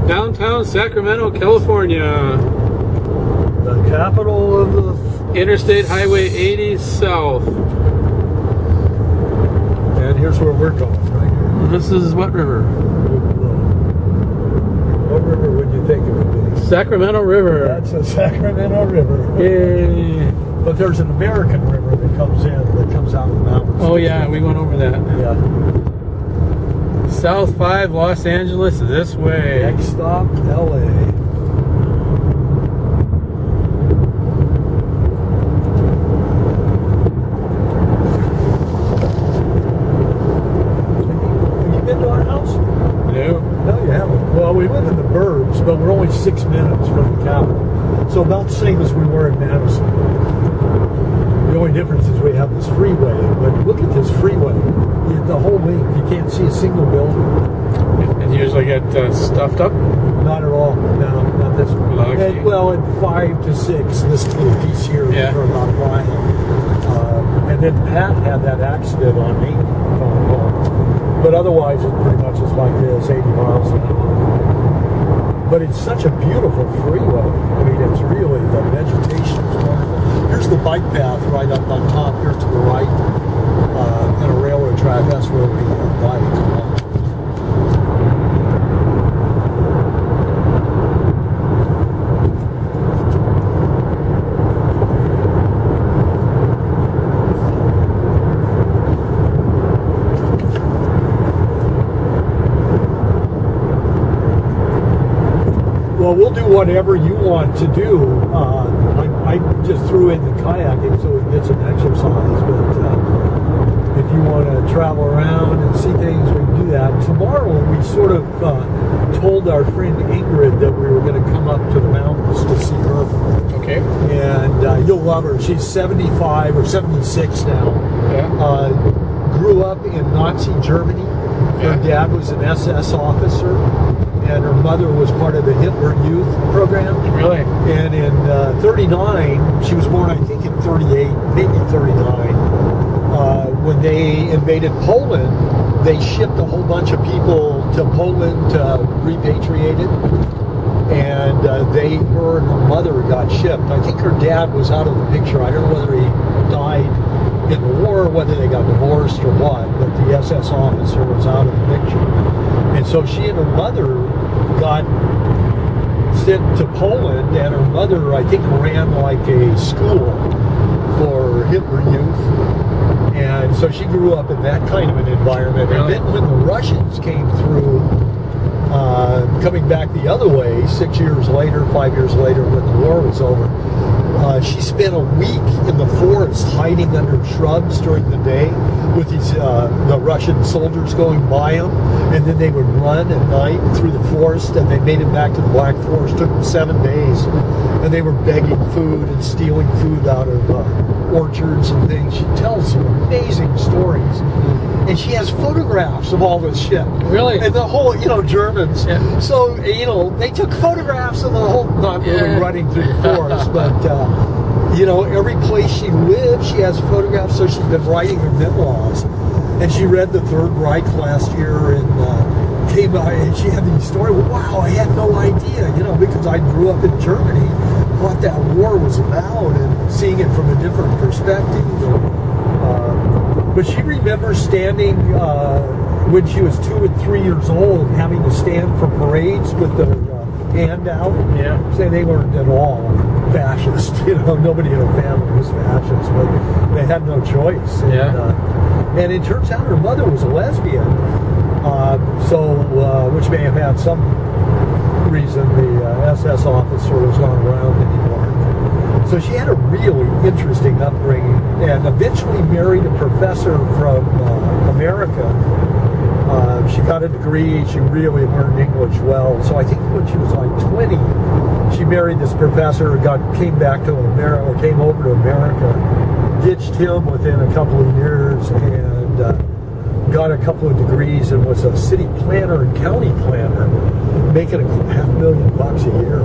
Downtown Sacramento, California. The capital of the... Interstate Highway 80 South. And here's where we're going, right here. This is what river? What river would you think it would be? Sacramento River. That's a Sacramento River. Yay. But there's an American river that comes in, that comes out of the mountains. Oh yeah, we went over that. Yeah. South 5, Los Angeles, this way. Next stop, LA. We live in the burbs, but we're only 6 minutes from the capital. So about the same as we were in Madison. The only difference is we have this freeway, but look at this freeway. The whole length, you can't see a single building. And you usually get stuffed up? Not at all. No, not this one. And, well, at 5 to 6, this little piece here for about a mile. And then Pat had that accident on me going home. But otherwise, it pretty much is like this, 80 miles an hour. But it's such a beautiful freeway. I mean, it's really, the vegetation is wonderful. Here's the bike path right up on top here to the right. And a railroad track, that's where we bike. Well, we'll do whatever you want to do. I just threw in the kayaking so we can get some exercise, but if you want to travel around and see things, we can do that. Tomorrow, we sort of told our friend Ingrid that we were going to come up to the mountains to see her. Okay. And you'll love her. She's 75 or 76 now. Yeah. Grew up in Nazi Germany. Her dad was an SS officer. And her mother was part of the Hitler Youth program. Really? And in 39, she was born, I think, in 38, maybe 39. When they invaded Poland, they shipped a whole bunch of people to Poland repatriated. And her and her mother got shipped. I think her dad was out of the picture. I don't know whether he died in the war, whether they got divorced or what, but the SS officer was out of the picture. And so she and her mother got sent to Poland, and her mother, I think, ran like a school for Hitler Youth. And so she grew up in that kind of an environment. Really? And then when the Russians came through, coming back the other way, 6 years later, 5 years later, when the war was over, she spent a week in the forest hiding under shrubs during the day with these the Russian soldiers going by them, and then they would run at night through the forest, and they made it back to the Black Forest. It took them 7 days, and they were begging food and stealing food out of orchards and things. She tells some amazing stories, and she has photographs of all this shit. Really? And the whole, Germans. Yeah. So, they took photographs of the whole, not really running through the forest, but, every place she lived, she has photographs, so she's been writing her memoirs. And she read The Third Reich last year, and came by, and she had these stories. Wow, I had no idea, because I grew up in Germany, what that war was about, and seeing it from a different perspective. But she remembers standing, when she was 2 and 3 years old, having to stand for parades with the hand out. Yeah. Say they weren't at all fascist. Nobody in her family was fascist, but they had no choice. And, and it turns out her mother was a lesbian, which may have had some reason the SS officer was not around anymore. So she had a really interesting upbringing, and eventually married a professor from America. She got a degree. She really learned English well. So I think when she was like 20, she married this professor, came back to America, came over to America, ditched him within a couple of years, and got a couple of degrees, and was a city planner and county planner, making $500,000 a year.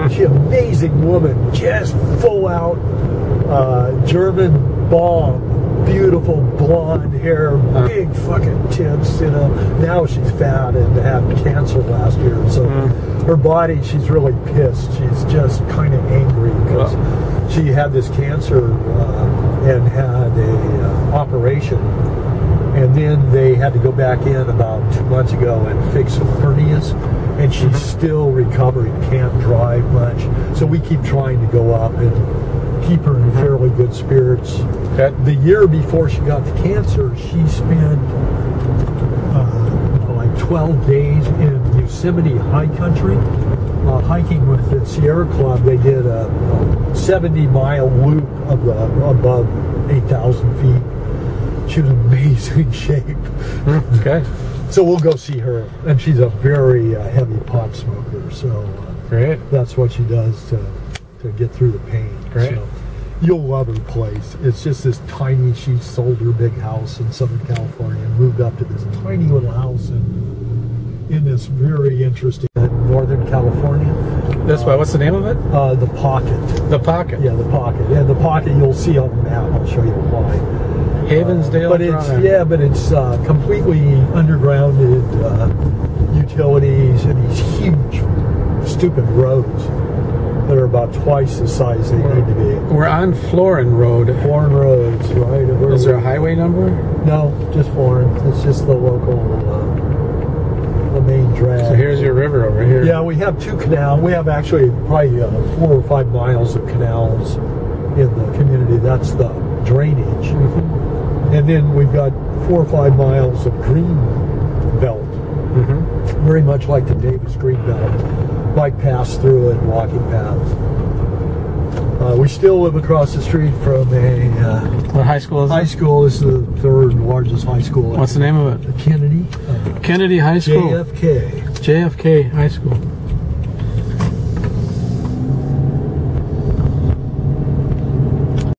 She's an amazing woman, just full out German bomb beautiful blonde hair, big fucking tits, you know. Now she's fat and had cancer last year, so her body, she's really pissed. She's just kind of angry because she had this cancer and had a operation, and then they had to go back in about 2 months ago and fix some hernias, and she's still recovering, can't drive much. So we keep trying to go up and keep her in fairly good spirits. The year before she got the cancer, she spent like 12 days in Yosemite high country, hiking with the Sierra Club. They did a 70-mile loop of above 8,000 feet. She was in amazing shape. Okay. So we'll go see her, and she's a very heavy pot smoker. So great. That's what she does to get through the pain. Great. So you'll love her place. It's just this tiny. She sold her big house in Southern California and moved up to this tiny little house in this very interesting Northern California. This way. What's the name of it? The Pocket. The Pocket. Yeah, the Pocket. And the Pocket you'll see on the map. I'll show you why. Havensdale Drive. But it's completely undergrounded utilities and these huge, stupid roads that are about twice the size they need to be. We're on Florin Road. Florin Roads, right? Is there a highway number? No, just Florin. It's just the local, the main drag. So here's your river over here. Yeah, we have 2 canals. We have actually probably 4 or 5 miles of canals in the community. That's the drainage. And then we've got 4 or 5 miles of green belt, very much like the Davis Green Belt, bike paths through it, walking paths. We still live across the street from a what high school is it? High school. This is the 3rd largest high school. What's the name of it? Kennedy. Kennedy High School. JFK. JFK High School.